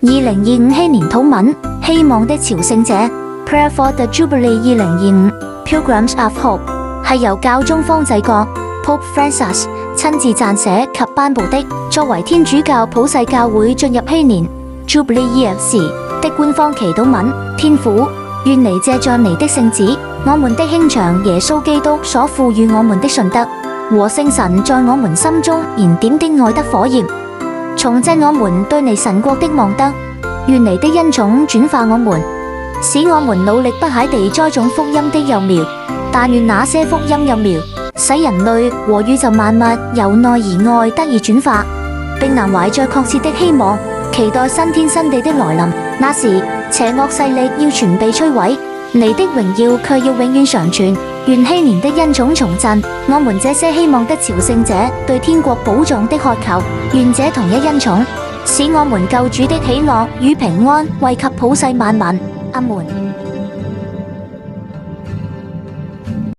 2025禧年禱文，希望的朝聖者 Prayer for the Jubilee 2025 Pilgrims of Hope 係由教宗方濟各 Pope Francis 親自撰寫及頒布的，作為天主教普世教會進入禧年 Jubilee Year 時的官方祈禱文。天父，願你借着你的聖子，我們的兄長耶穌基督所賦予我們的信德和聖神在我們心中燃點的愛的火焰，重振我們對你神國的望德。願你的恩寵轉化我們，使我們努力不懈地栽種福音的幼苗。但願那些福音幼苗使人類和宇宙萬物由內而外得以轉化，並能懷着確切的希望，期待新天新地的來臨。那時邪惡勢力要全被摧毀，你的榮耀卻要永遠常存。願禧年的恩寵重振我們這些希望的朝聖者對天國寶藏的渴求。願這同一恩寵使我們救主的喜樂與平安惠及普世萬民。阿門。